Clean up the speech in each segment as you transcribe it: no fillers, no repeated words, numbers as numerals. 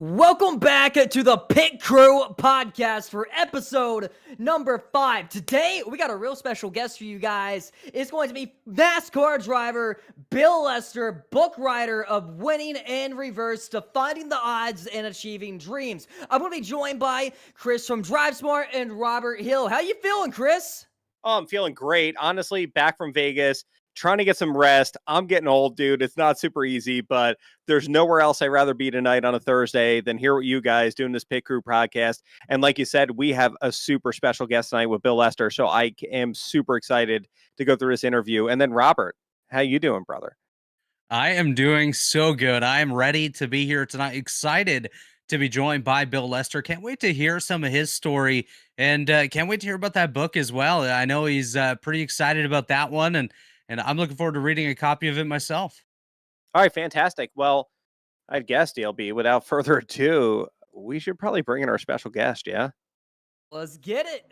Welcome back to the Pit Crew podcast for episode number 5. Today, we got a real special guest for you guys. It's going to be NASCAR driver Bill Lester, book writer of Winning in Reverse, Defining the Odds and Achieving Dreams. I'm going to be joined by Chris from Drive Smart and Robert Hill. How you feeling, Chris? Oh, I'm feeling great. Honestly, back from Vegas, trying to get some rest. I'm getting old, dude. It's not super easy, but there's nowhere else I'd rather be tonight on a Thursday than here with you guys doing this Pit Crew podcast. And like you said, we have a super special guest tonight with Bill Lester. So I am super excited to go through this interview. And then Robert, how you doing, brother? I am doing so good. I am ready to be here tonight. Excited to be joined by Bill Lester. Can't wait to hear some of his story and can't wait to hear about that book as well. I know he's pretty excited about that one and I'm looking forward to reading a copy of it myself. All right, fantastic. Well, I guess, DLB, without further ado, we should probably bring in our special guest, yeah? Let's get it.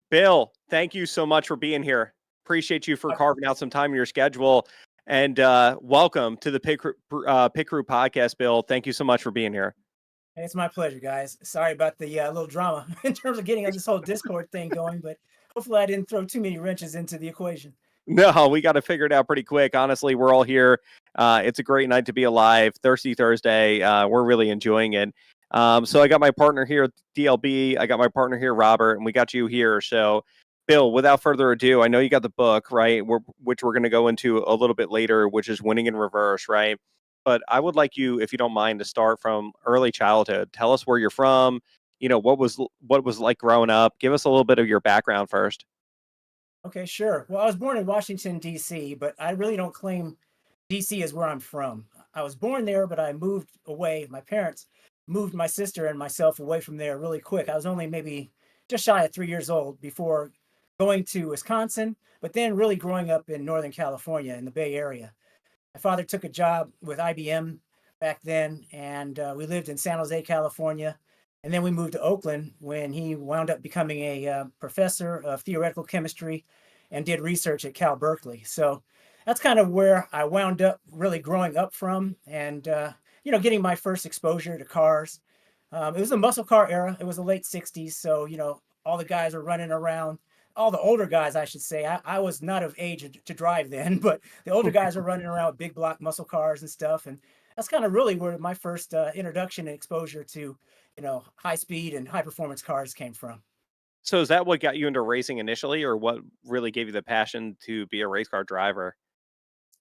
Bill, thank you so much for being here. Appreciate you for carving out some time in your schedule. And welcome to the Pit Crew podcast, Bill. Thank you so much for being here. Hey, it's my pleasure, guys. Sorry about the little drama in terms of getting this whole Discord thing going, but hopefully I didn't throw too many wrenches into the equation. No, we got to figure it out pretty quick. Honestly, we're all here. It's a great night to be alive. Thirsty Thursday. We're really enjoying it. So I got my partner here, DLB. I got my partner here, Robert, and we got you here. So, Bill, without further ado, I know you got the book, right? Which we're going to go into a little bit later, which is Winning in Reverse, right? But I would like you, if you don't mind, to start from early childhood. Tell us where you're from. You know, what was like growing up. Give us a little bit of your background first. Okay, sure. Well, I was born in Washington, D.C., but I really don't claim D.C. as where I'm from. I was born there, but I moved away. My parents moved my sister and myself away from there really quick. I was only maybe just shy of 3 years old before going to Wisconsin, but then really growing up in Northern California in the Bay Area. My father took a job with IBM back then, and we lived in San Jose, California. And then we moved to Oakland when he wound up becoming a professor of theoretical chemistry and did research at Cal Berkeley. So that's kind of where I wound up really growing up from and, getting my first exposure to cars. It was the muscle car era. It was the late 60s. So, all the guys were running around. All the older guys, I should say. I was not of age to drive then, but the older guys were running around with big block muscle cars and stuff. And that's kind of really where my first introduction and exposure to high speed and high performance cars came from. So is that what got you into racing initially, or what really gave you the passion to be a race car driver?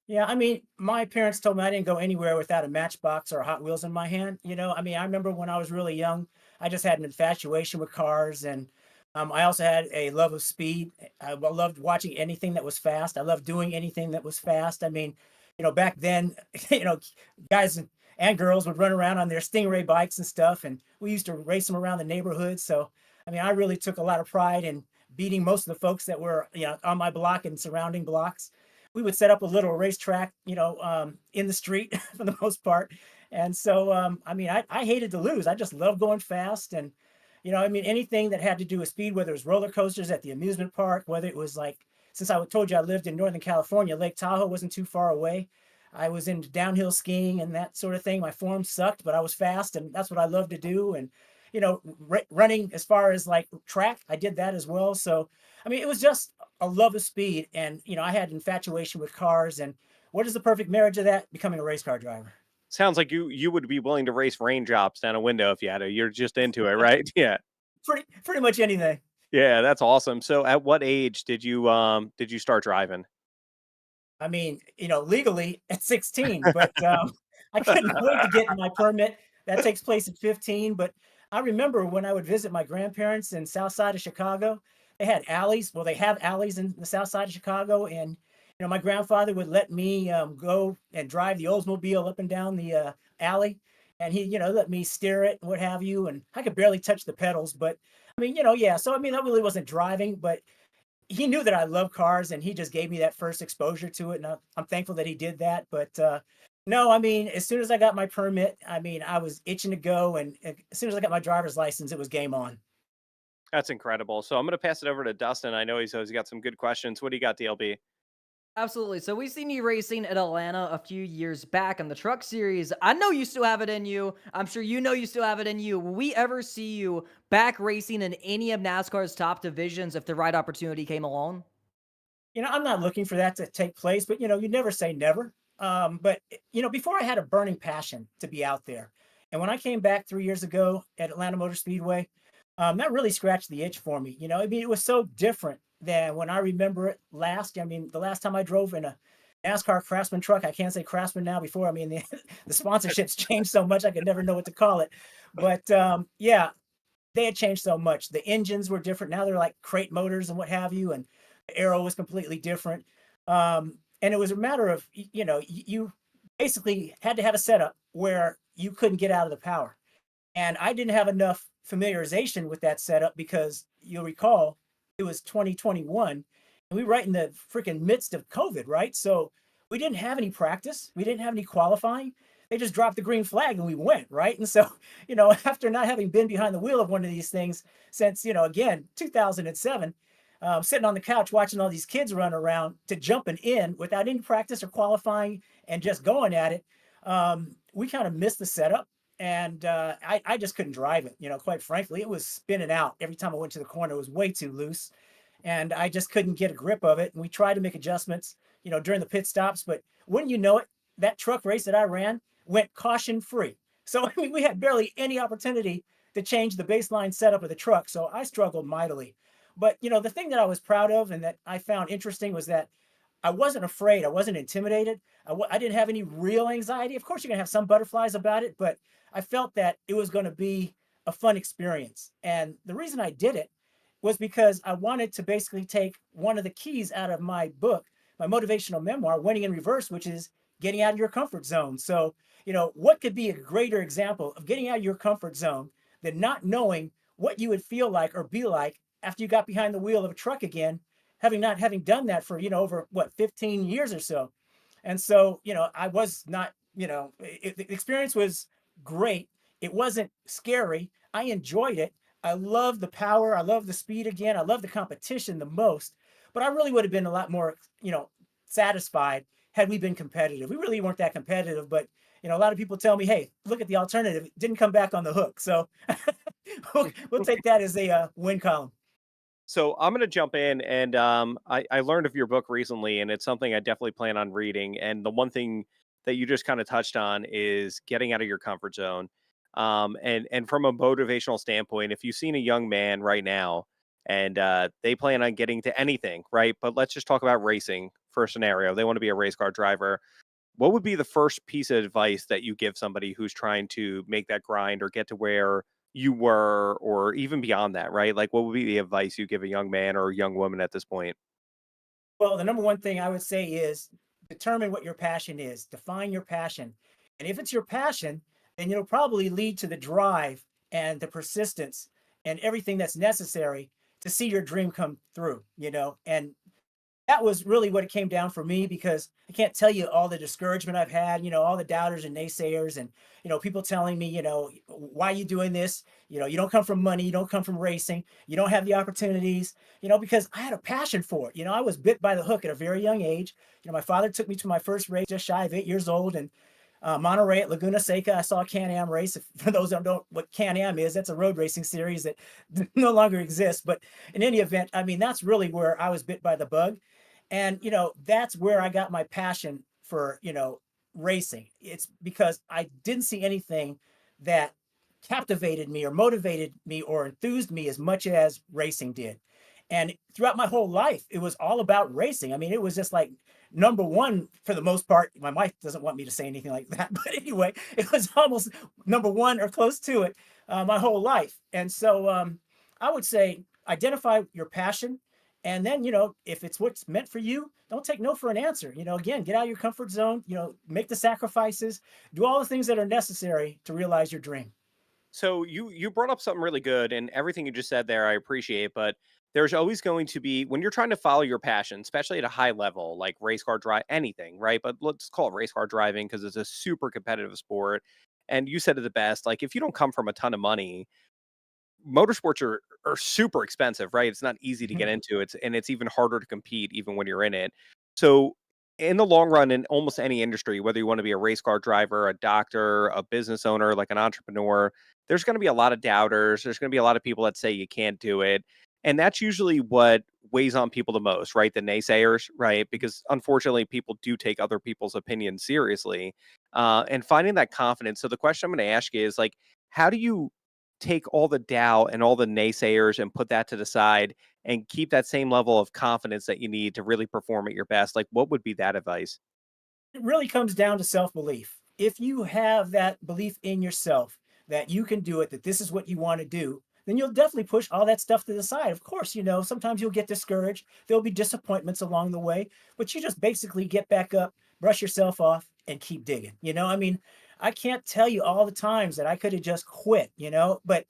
Yeah, I mean, my parents told me I didn't go anywhere without a Matchbox or a Hot Wheels in my hand. I remember when I was really young, I just had an infatuation with cars, and I also had a love of speed. I loved watching anything that was fast. I loved doing anything that was fast. I mean, back then, guys and girls would run around on their Stingray bikes and stuff, and we used to race them around the neighborhood. So, I mean, I really took a lot of pride in beating most of the folks that were, on my block and surrounding blocks. We would set up a little racetrack, in the street for the most part. And so, I hated to lose. I just loved going fast. And, anything that had to do with speed, whether it was roller coasters at the amusement park, whether it was like, since I told you I lived in Northern California, Lake Tahoe wasn't too far away. I was into downhill skiing and that sort of thing. My form sucked, but I was fast, and that's what I love to do. And running as far as like track, I did that as well. So, I mean, it was just a love of speed, and I had infatuation with cars. And what is the perfect marriage of that? Becoming a race car driver. Sounds like you would be willing to race raindrops down a window if you had to. You're just into it, right? Yeah. Pretty much anything. Yeah, that's awesome. So at what age did you start driving? I mean, legally at 16, but I couldn't wait to get my permit. That takes place at 15. But I remember when I would visit my grandparents in South Side of Chicago, they had alleys. Well, they have alleys in the South Side of Chicago, and my grandfather would let me go and drive the Oldsmobile up and down the alley, and he, let me steer it and what have you. And I could barely touch the pedals, but I mean, yeah. So I mean, that really wasn't driving, but he knew that I love cars, and he just gave me that first exposure to it. And I'm thankful that he did that. But no, I mean, as soon as I got my permit, I mean, I was itching to go. And as soon as I got my driver's license, it was game on. That's incredible. So I'm going to pass it over to Dustin. I know he's got some good questions. What do you got, DLB? Absolutely. So we've seen you racing at Atlanta a few years back in the truck series. I know you still have it in you. I'm sure you know you still have it in you. Will we ever see you back racing in any of NASCAR's top divisions if the right opportunity came along? I'm not looking for that to take place, but you never say never. But before I had a burning passion to be out there, and when I came back 3 years ago at Atlanta Motor Speedway, that really scratched the itch for me. I mean, it was so different than when I remember it last. I mean, the last time I drove in a NASCAR Craftsman truck, I can't say Craftsman now. Before, I mean, the sponsorships changed so much, I could never know what to call it. But yeah, they had changed so much. The engines were different. Now they're like crate motors and what have you, and the aero was completely different. And it was a matter of you basically had to have a setup where you couldn't get out of the power. And I didn't have enough familiarization with that setup because you'll recall it was 2021 and we were right in the freaking midst of COVID, right? So we didn't have any practice. We didn't have any qualifying. They just dropped the green flag and we went, right? And so, after not having been behind the wheel of one of these things since, again, 2007, sitting on the couch watching all these kids run around to jumping in without any practice or qualifying and just going at it, we kind of missed the setup. And I just couldn't drive it. Quite frankly, it was spinning out every time I went to the corner. It was way too loose, and I just couldn't get a grip of it. And we tried to make adjustments, during the pit stops. But wouldn't you know it, that truck race that I ran went caution free. So I mean, we had barely any opportunity to change the baseline setup of the truck. So I struggled mightily. But the thing that I was proud of and that I found interesting was that I wasn't afraid. I wasn't intimidated. I didn't have any real anxiety. Of course, you're going to have some butterflies about it, but I felt that it was going to be a fun experience. And the reason I did it was because I wanted to basically take one of the keys out of my book, my motivational memoir, Winning in Reverse, which is getting out of your comfort zone. So, what could be a greater example of getting out of your comfort zone than not knowing what you would feel like or be like after you got behind the wheel of a truck again, having done that for, over what, 15 years or so. And so, I was not, the experience was great. It wasn't scary. I enjoyed it. I love the power. I love the speed again. I love the competition the most. But I really would have been a lot more, satisfied had we been competitive. We really weren't that competitive, but a lot of people tell me, "Hey, look at the alternative. It didn't come back on the hook." So we'll take that as a win column. So I'm going to jump in, and I learned of your book recently, and it's something I definitely plan on reading. And the one thing that you just kind of touched on is getting out of your comfort zone. And from a motivational standpoint, if you've seen a young man right now and they plan on getting to anything, right? But let's just talk about racing for a scenario. They want to be a race car driver. What would be the first piece of advice that you give somebody who's trying to make that grind or get to where you were, or even beyond that, right? Like, what would be the advice you give a young man or a young woman at this point? Well, the number one thing I would say is determine what your passion is. Define your passion. And if it's your passion, then it'll probably lead to the drive and the persistence and everything that's necessary to see your dream come through, And that was really what it came down for me because I can't tell you all the discouragement I've had, all the doubters and naysayers and, people telling me, why are you doing this? You don't come from money, you don't come from racing, you don't have the opportunities, because I had a passion for it. I was bit by the hook at a very young age. My father took me to my first race just shy of 8 years old and Monterey at Laguna Seca. I saw a Can-Am race. For those that don't know what Can-Am is, that's a road racing series that no longer exists. But in any event, I mean, that's really where I was bit by the bug. And, that's where I got my passion for, racing. It's because I didn't see anything that captivated me or motivated me or enthused me as much as racing did. And throughout my whole life, it was all about racing. I mean, it was just like number one for the most part. My wife doesn't want me to say anything like that. But anyway, it was almost number one or close to it my whole life. And so I would say identify your passion. And then, if it's what's meant for you, don't take no for an answer. Again, get out of your comfort zone, make the sacrifices, do all the things that are necessary to realize your dream. So you brought up something really good, and everything you just said there, I appreciate. But there's always going to be, when you're trying to follow your passion, especially at a high level, like race car drive, anything, right? But let's call it race car driving because it's a super competitive sport. And you said it the best. Like, if you don't come from a ton of money, motorsports are super expensive, right? It's not easy to get into. It's even harder to compete even when you're in it. So in the long run, in almost any industry, whether you want to be a race car driver, a doctor, a business owner, like an entrepreneur, there's going to be a lot of doubters. There's going to be a lot of people that say you can't do it. And that's usually what weighs on people the most, right? The naysayers, right? Because unfortunately, people do take other people's opinions seriously. And finding that confidence. So the question I'm going to ask you is like, how do you take all the doubt and all the naysayers and put that to the side and keep that same level of confidence that you need to really perform at your best? Like, what would be that advice? It really comes down to self-belief. If you have that belief in yourself that you can do it, that this is what you want to do, then you'll definitely push all that stuff to the side. Of course, sometimes you'll get discouraged. There'll be disappointments along the way, but you just basically get back up, brush yourself off, and keep digging. I mean, I can't tell you all the times that I could have just quit, but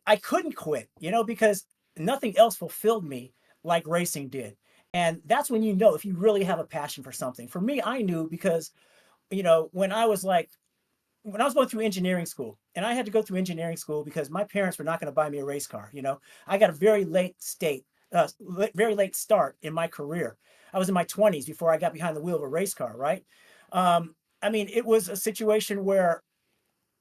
I couldn't quit, because nothing else fulfilled me like racing did. And that's when you know if you really have a passion for something. For me, I knew because, when I was going through engineering school, and I had to go through engineering school because my parents were not going to buy me a race car. I got a very late start in my career. I was in my 20s before I got behind the wheel of a race car, right? I mean, it was a situation where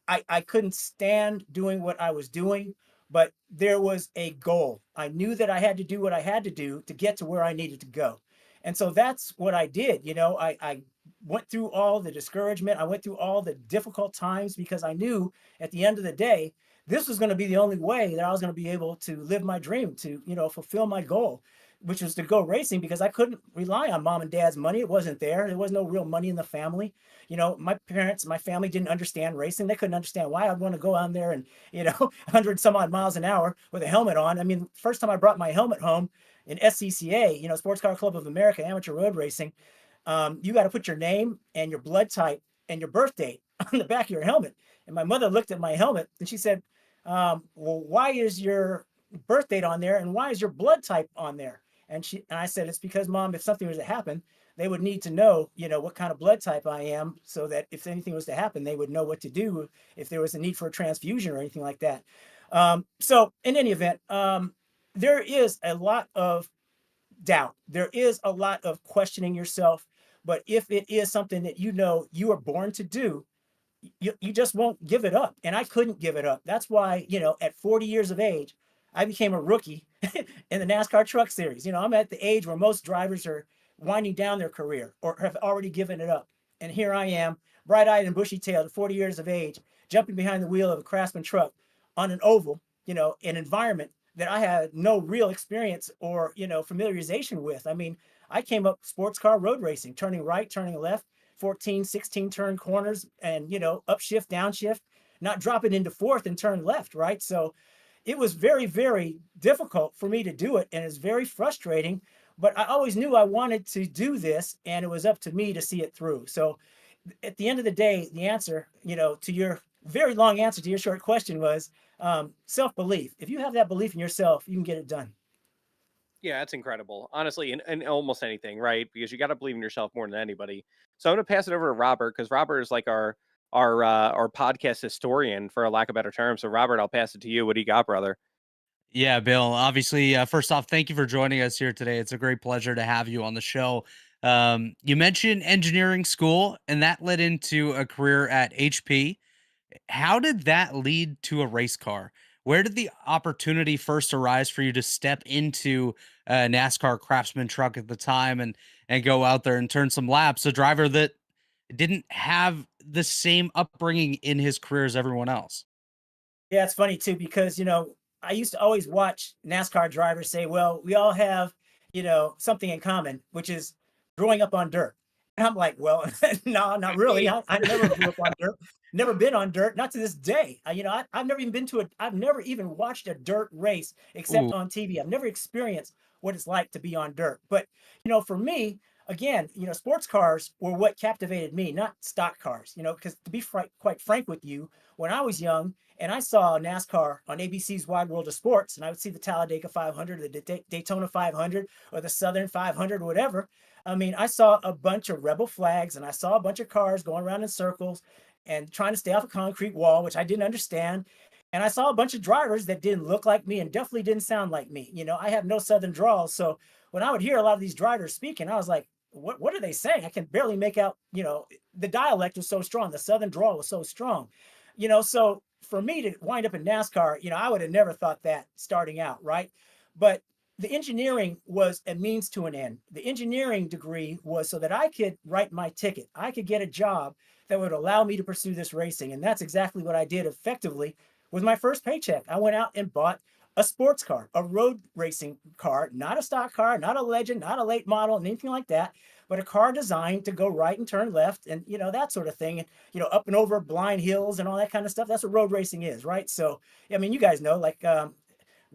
I couldn't stand doing what I was doing, but there was a goal. I knew that I had to do what I had to do to get to where I needed to go. And so that's what I did. I went through all the discouragement. I went through all the difficult times because I knew at the end of the day, this was going to be the only way that I was going to be able to live my dream, to, fulfill my goal, which was to go racing, because I couldn't rely on mom and dad's money. It wasn't there. There was no real money in the family. My family didn't understand racing. They couldn't understand why I'd want to go on there and, 100 some odd miles an hour with a helmet on. I mean, first time I brought my helmet home in SCCA, Sports Car Club of America, amateur road racing, you got to put your name and your blood type and your birth date on the back of your helmet. And my mother looked at my helmet and she said, well, why is your birth date on there and why is your blood type on there? And I said, it's because, Mom, if something was to happen, they would need to know, what kind of blood type I am, so that if anything was to happen, they would know what to do if there was a need for a transfusion or anything like that. So in any event, there is a lot of doubt. There is a lot of questioning yourself. But if it is something that you are born to do, you just won't give it up. And I couldn't give it up. That's why, at 40 years of age, I became a rookie in the NASCAR Truck Series. I'm at the age where most drivers are winding down their career or have already given it up. And here I am, bright-eyed and bushy-tailed at 40 years of age, jumping behind the wheel of a Craftsman truck on an oval, an environment that I had no real experience or, familiarization with. I mean, I came up sports car road racing, turning right, turning left, 14, 16 turn corners and, upshift, downshift, not dropping into fourth and turn left, right? So it was very, very difficult for me to do it. And it's very frustrating, but I always knew I wanted to do this and it was up to me to see it through. So at the end of the day, the answer, to your very long answer to your short question was self-belief. If you have that belief in yourself, you can get it done. Yeah, that's incredible. Honestly, in almost anything, right? Because you got to believe in yourself more than anybody. So I'm going to pass it over to Robert because Robert is like our podcast historian, for a lack of better term. So Robert, I'll pass it to you. What do you got, brother? Yeah, Bill. Obviously, first off, thank you for joining us here today. It's a great pleasure to have you on the show. You mentioned engineering school, and that led into a career at HP. How did that lead to a race car? Where did the opportunity first arise for you to step into a NASCAR Craftsman truck at the time and go out there and turn some laps? A driver that didn't have the same upbringing in his career as everyone else. Yeah, it's funny too, because, I used to always watch NASCAR drivers say, well, we all have, something in common, which is growing up on dirt. And I'm like, well, no, not really. I never grew up on dirt, never been on dirt, not to this day. I've never even I've never even watched a dirt race except Ooh, on TV. I've never experienced what it's like to be on dirt. But, for me, again, sports cars were what captivated me, not stock cars, because to be quite frank with you, when I was young, and I saw NASCAR on ABC's Wide World of Sports, and I would see the Talladega 500, or the Daytona 500, or the Southern 500, or whatever. I mean, I saw a bunch of rebel flags, and I saw a bunch of cars going around in circles and trying to stay off a concrete wall, which I didn't understand. And I saw a bunch of drivers that didn't look like me and definitely didn't sound like me. I have no Southern drawl. So when I would hear a lot of these drivers speaking, I was like, what are they saying? I can barely make out, the dialect was so strong. The Southern drawl was so strong, so for me to wind up in NASCAR, I would have never thought that starting out. Right. But the engineering was a means to an end. The engineering degree was so that I could write my ticket. I could get a job that would allow me to pursue this racing. And that's exactly what I did effectively with my first paycheck. I went out and bought a sports car, a road racing car, not a stock car, not a Legend, not a late model, anything like that, but a car designed to go right and turn left and, that sort of thing. And, up and over blind hills and all that kind of stuff. That's what road racing is, right? So, I mean, you guys know, like,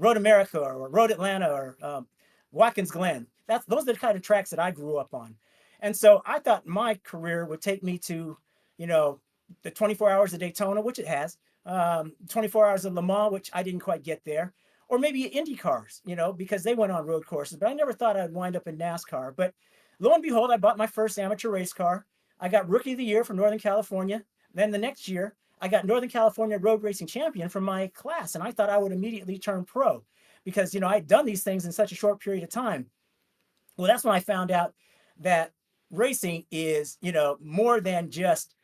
Road America or Road Atlanta or Watkins Glen. Those are the kind of tracks that I grew up on. And so I thought my career would take me to, the 24 hours of Daytona, which it has, 24 hours of Le Mans, which I didn't quite get there, or maybe Indy cars, because they went on road courses. But I never thought I'd wind up in NASCAR. But lo and behold, I bought my first amateur race car. I got Rookie of the Year from Northern California. Then the next year, I got Northern California Road Racing Champion from my class, and I thought I would immediately turn pro because, I'd done these things in such a short period of time. Well, that's when I found out that racing is, more than just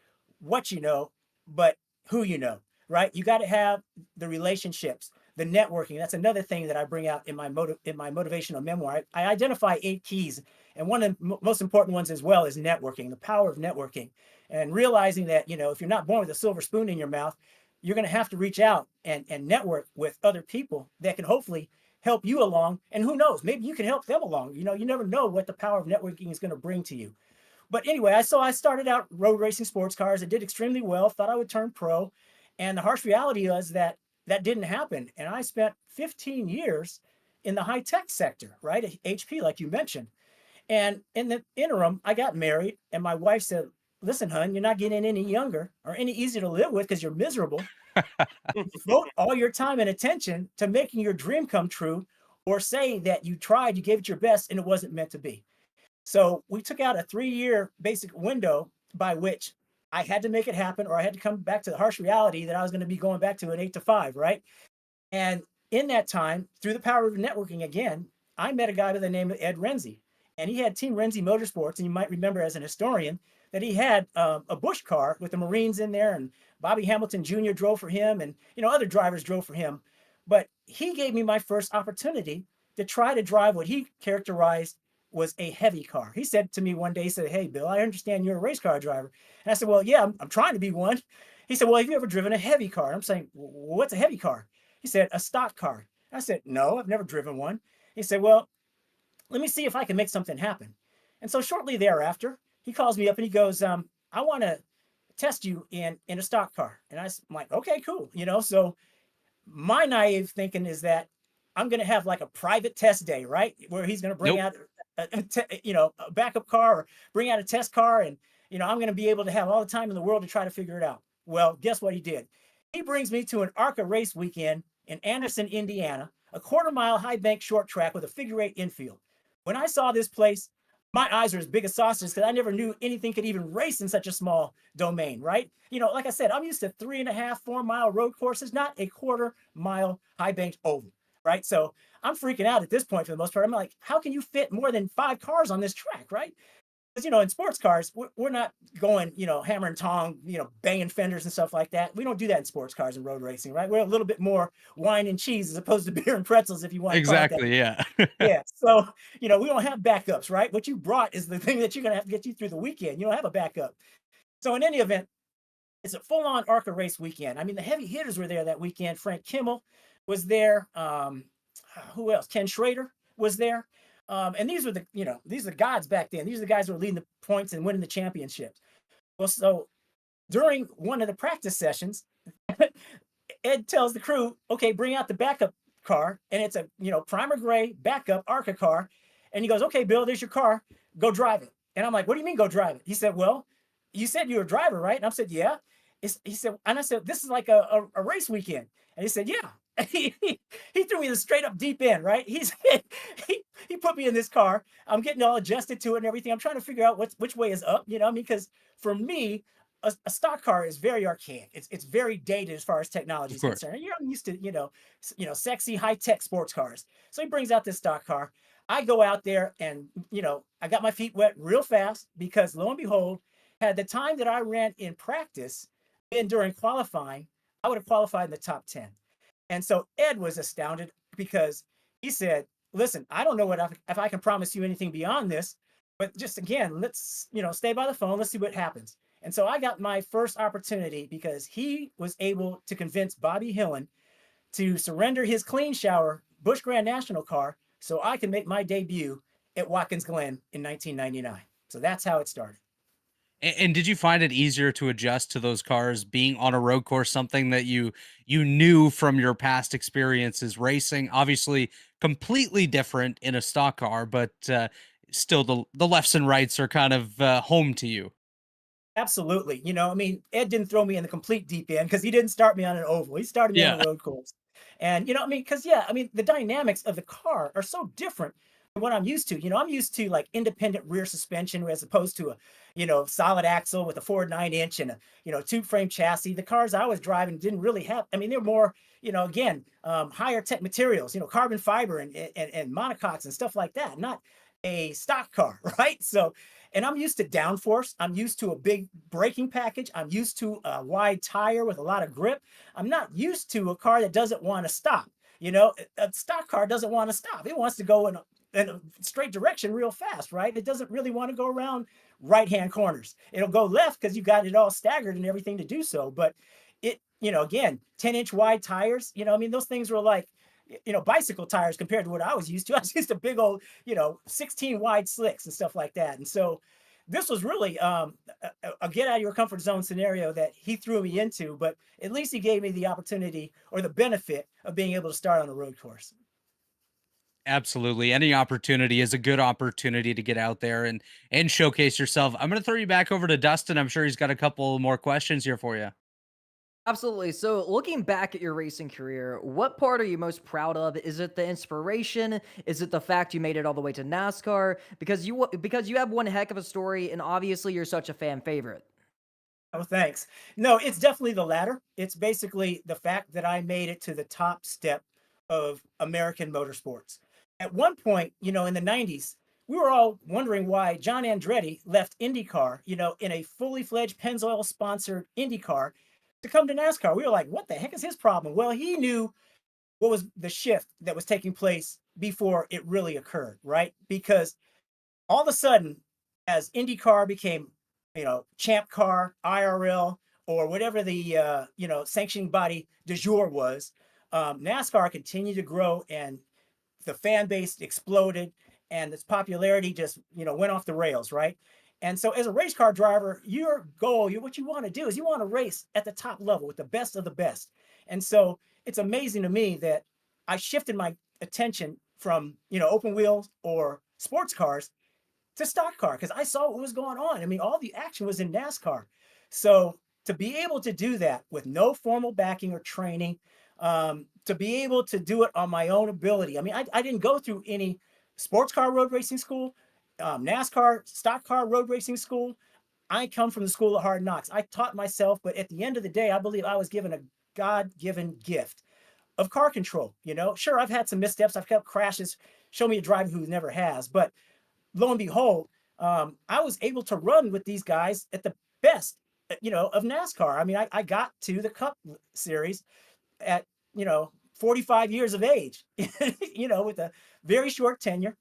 what you know, but who you know, right? You got to have the relationships, the networking. That's another thing that I bring out in my motivational memoir. I identify 8 keys, and one of the most important ones as well is networking, the power of networking. And realizing that, if you're not born with a silver spoon in your mouth, you're going to have to reach out and network with other people that can hopefully help you along. And who knows, maybe you can help them along. You never know what the power of networking is going to bring to you. But anyway, I started out road racing sports cars. I did extremely well, thought I would turn pro. And the harsh reality was that didn't happen. And I spent 15 years in the high tech sector, right? At HP, like you mentioned. And in the interim, I got married, and my wife said, listen, hun, you're not getting any younger or any easier to live with because you're miserable. Devote all your time and attention to making your dream come true, or say that you tried, you gave it your best, and it wasn't meant to be. So we took out a 3-year basic window by which I had to make it happen, or I had to come back to the harsh reality that I was going to be going back to an 8 to 5, right? And in that time, through the power of networking again, I met a guy by the name of Ed Renzi. And he had Team Renzi Motorsports, and you might remember as an historian that he had a Busch car with the Marines in there, and Bobby Hamilton Jr. drove for him, and other drivers drove for him. But he gave me my first opportunity to try to drive what he characterized was a heavy car. He said to me one day, he said, "Hey, Bill, I understand you're a race car driver." And I said, "Well, yeah, I'm trying to be one." He said, "Well, have you ever driven a heavy car?" I'm saying, "What's a heavy car?" He said, "A stock car." I said, "No, I've never driven one." He said, "Well, let me see if I can make something happen." And so shortly thereafter, he calls me up and he goes, "I want to test you in a stock car." And I'm like, "Okay, cool." So my naive thinking is that I'm going to have like a private test day, right? Where he's going to bring out a backup car, or bring out a test car. And, I'm going to be able to have all the time in the world to try to figure it out. Well, guess what he did? He brings me to an ARCA race weekend in Anderson, Indiana, a 1/4-mile high bank short track with a figure-8 infield. When I saw this place, my eyes were as big as saucers because I never knew anything could even race in such a small domain, right? Like I said, I'm used to 3.5, 4-mile road courses, not a 1/4-mile high banked oval, right? So I'm freaking out at this point for the most part. I'm like, how can you fit more than 5 cars on this track, right? Because, in sports cars, we're not going, hammer and tong, banging fenders and stuff like that. We don't do that in sports cars and road racing, right? We're a little bit more wine and cheese as opposed to beer and pretzels, if you want to call it that. Exactly, yeah. Yeah. So, we don't have backups, right? What you brought is the thing that you're going to have to get you through the weekend. You don't have a backup. So in any event, it's a full-on ARCA race weekend. I mean, the heavy hitters were there that weekend. Frank Kimmel was there. Who else? Ken Schrader was there. And these were these are the gods back then. These are the guys who were leading the points and winning the championships. Well, so during one of the practice sessions, Ed tells the crew, "Okay, bring out the backup car." And it's a, primer gray backup ARCA car. And he goes, "Okay, Bill, there's your car. Go drive it." And I'm like, "What do you mean go drive it?" He said, "Well, you said you were a driver, right?" And I said, "Yeah." He said, and I said, "This is like a race weekend." And he said, "Yeah." He threw me the straight up deep end, right? He put me in this car. I'm getting all adjusted to it and everything. I'm trying to figure out which way is up, because for me, a stock car is very archaic. It's very dated as far as technology is concerned. I'm used to, sexy high tech sports cars. So he brings out this stock car. I go out there and, I got my feet wet real fast because lo and behold, had the time that I ran in practice and during qualifying, I would have qualified in the top 10. And so Ed was astounded because he said, "Listen, I don't know if I can promise you anything beyond this, but just again, let's stay by the phone. Let's see what happens." And so I got my first opportunity because he was able to convince Bobby Hillen to surrender his clean shower Busch Grand National car so I can make my debut at Watkins Glen in 1999. So that's how it started. And did you find it easier to adjust to those cars being on a road course, something that you knew from your past experiences racing? Obviously, completely different in a stock car, but still the lefts and rights are kind of home to you. Absolutely. I mean, Ed didn't throw me in the complete deep end because he didn't start me on an oval. He started me on a Yeah. road course. And, I mean, because, yeah, I mean, the dynamics of the car are so different from what I'm used to. I'm used to like independent rear suspension as opposed to a, solid axle with a Ford 9-inch and a, tube frame chassis. The cars I was driving didn't really have, I mean, they're more, again, higher tech materials, carbon fiber and monocoques and stuff like that, not a stock car, right? So, and I'm used to downforce. I'm used to a big braking package. I'm used to a wide tire with a lot of grip. I'm not used to a car that doesn't want to stop. A stock car doesn't want to stop. It wants to go in a straight direction real fast, right? It doesn't really want to go around right-hand corners. It'll go left because you got it all staggered and everything to do so. But again, 10-inch wide tires, I mean, those things were like, bicycle tires compared to what I was used to. I was used to big old, 16 wide slicks and stuff like that. And so this was really a get out of your comfort zone scenario that he threw me into, but at least he gave me the opportunity or the benefit of being able to start on a road course. Absolutely. Any opportunity is a good opportunity to get out there and showcase yourself. I'm going to throw you back over to Dustin. I'm sure he's got a couple more questions here for you. Absolutely. So, looking back at your racing career, what part are you most proud of? Is it the inspiration? Is it the fact you made it all the way to NASCAR? Because you have one heck of a story, and obviously you're such a fan favorite. Oh, thanks. No, it's definitely the latter. It's basically the fact that I made it to the top step of American motorsports. At one point, in the 90s, we were all wondering why John Andretti left IndyCar, in a fully fledged Pennzoil sponsored IndyCar to come to NASCAR. We were like, what the heck is his problem? Well, he knew what was the shift that was taking place before it really occurred, right? Because all of a sudden, as IndyCar became, Champ Car, IRL, or whatever the sanctioning body du jour was, NASCAR continued to grow and the fan base exploded and its popularity just went off the rails, right? And so, as a race car driver, your goal, what you want to do is you want to race at the top level with the best of the best. And so, it's amazing to me that I shifted my attention from open wheels or sports cars to stock car because I saw what was going on. I mean, all the action was in NASCAR. So to be able to do that with no formal backing or training, to be able to do it on my own ability. I mean, I didn't go through any sports car road racing school, NASCAR stock car road racing school. I come from the school of hard knocks. I taught myself, but at the end of the day, I believe I was given a God-given gift of car control. Sure, I've had some missteps. I've had crashes. Show me a driver who never has, but lo and behold, I was able to run with these guys at the best, of NASCAR. I mean, I got to the Cup Series at, 45 years of age, with a very short tenure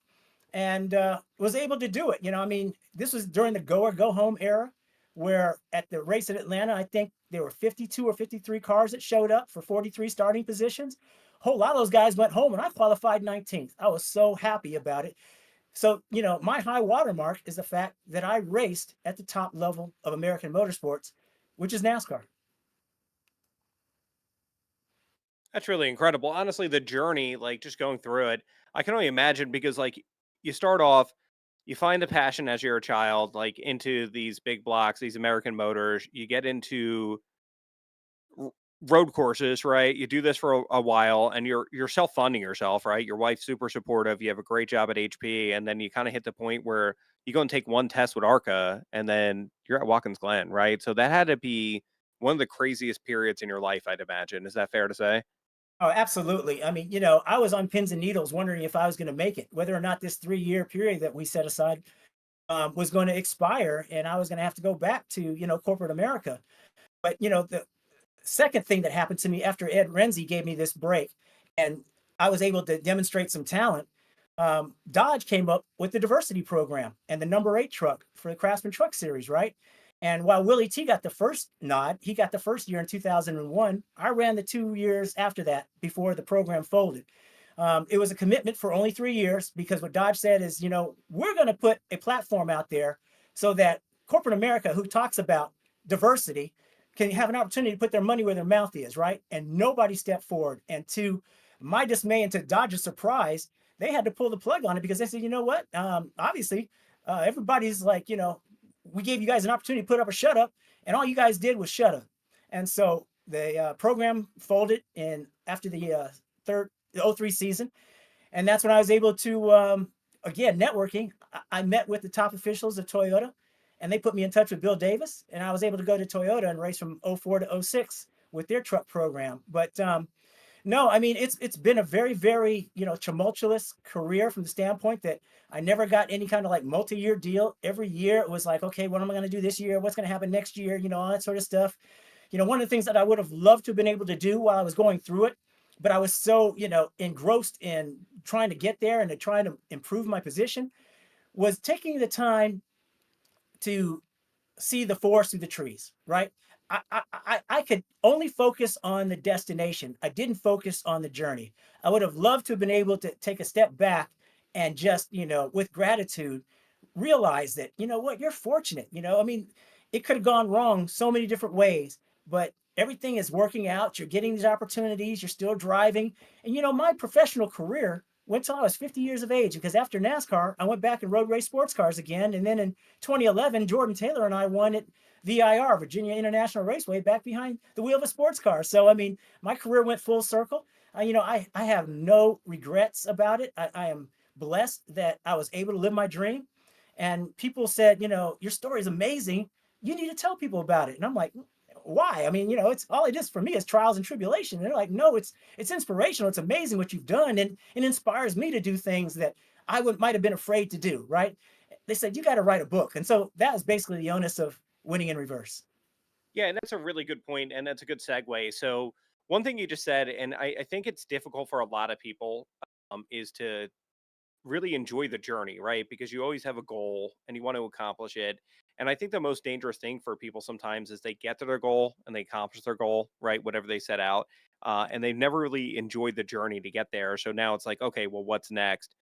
and was able to do it. I mean, this was during the go or go home era where at the race in Atlanta, I think there were 52 or 53 cars that showed up for 43 starting positions. A whole lot of those guys went home and I qualified 19th. I was so happy about it. So, my high watermark is the fact that I raced at the top level of American motorsports, which is NASCAR. That's really incredible. Honestly, the journey, like just going through it, I can only imagine because like you start off, you find the passion as you're a child, like into these big blocks, these American motors. You get into r- road courses, right? You do this for a while, and you're self funding yourself, right? Your wife's super supportive. You have a great job at HP, and then you kind of hit the point where you go and take one test with ARCA, and then you're at Watkins Glen, right? So that had to be one of the craziest periods in your life, I'd imagine. Is that fair to say? Oh, absolutely. I mean, I was on pins and needles wondering if I was going to make it, whether or not this 3-year period that we set aside was going to expire and I was going to have to go back to, corporate America. But, the second thing that happened to me after Ed Renzi gave me this break and I was able to demonstrate some talent, Dodge came up with the diversity program and the number 8 truck for the Craftsman Truck Series, right? And while Willie T got the first nod, he got the first year in 2001. I ran the 2 years after that before the program folded. It was a commitment for only 3 years because what Dodge said is, we're going to put a platform out there so that corporate America, who talks about diversity, can have an opportunity to put their money where their mouth is, right? And nobody stepped forward. And to my dismay and to Dodge's surprise, they had to pull the plug on it because they said, you know what? Obviously, everybody's like, we gave you guys an opportunity to put up or shut up, and all you guys did was shut up. And so the program folded in after the the 03 season. And that's when I was able to, again, networking. I met with the top officials of Toyota and they put me in touch with Bill Davis. And I was able to go to Toyota and race from 04 to 06 with their truck program. But no, I mean, it's been a very, very, tumultuous career from the standpoint that I never got any kind of like multi-year deal. Every year it was like, okay, what am I going to do this year? What's going to happen next year? All that sort of stuff. One of the things that I would have loved to have been able to do while I was going through it, but I was so, engrossed in trying to get there and to trying to improve my position, was taking the time to see the forest through the trees, right? I could only focus on the destination. I didn't focus on the journey. I would have loved to have been able to take a step back and just, with gratitude, realize that, what, you're fortunate. I mean, it could have gone wrong so many different ways, but everything is working out. You're getting these opportunities. You're still driving. And, my professional career went till I was 50 years of age because after NASCAR, I went back and road race sports cars again. And then in 2011, Jordan Taylor and I won at VIR, Virginia International Raceway, back behind the wheel of a sports car. So, I mean, my career went full circle. I have no regrets about it. I am blessed that I was able to live my dream. And people said, your story is amazing. You need to tell people about it. And I'm like, why? I mean, it's all it is for me is trials and tribulation. And they're like, no, it's inspirational. It's amazing what you've done. And it inspires me to do things that I might have been afraid to do. Right. They said, you got to write a book. And so that was basically the onus of winning in reverse. Yeah, and that's a really good point, and that's a good segue. So one thing you just said, and I think it's difficult for a lot of people, is to really enjoy the journey, right? Because you always have a goal and you want to accomplish it. And I think the most dangerous thing for people sometimes is they get to their goal and they accomplish their goal, right? Whatever they set out. And they've never really enjoyed the journey to get there. So now it's like, okay, well, what's next?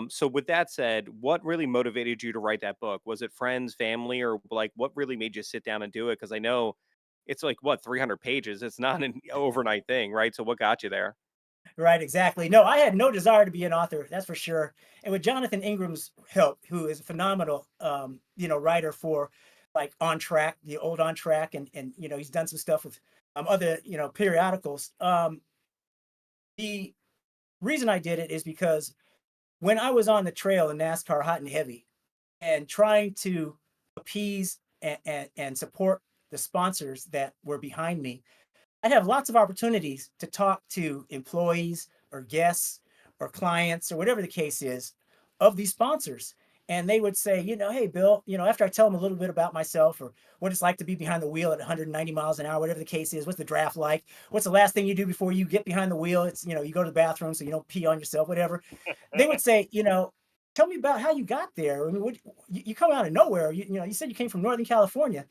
So with that said, what really motivated you to write that book? Was it friends, family, or like what really made you sit down and do it? Because I know it's like what 300 pages. It's not an overnight thing, right? So what got you there? Right, exactly. No, I had no desire to be an author, that's for sure. And with Jonathan Ingram's help, who is a phenomenal, writer for like On Track, the old On Track, and he's done some stuff with other periodicals. The reason I did it is because when I was on the trail in NASCAR hot and heavy and trying to appease and support the sponsors that were behind me, I'd have lots of opportunities to talk to employees or guests or clients or whatever the case is of these sponsors. And they would say, hey, Bill, after I tell them a little bit about myself or what it's like to be behind the wheel at 190 miles an hour, whatever the case is, what's the draft like? What's the last thing you do before you get behind the wheel? It's, you go to the bathroom so you don't pee on yourself, whatever. They would say, tell me about how you got there. I mean, you come out of nowhere. You said you came from Northern California.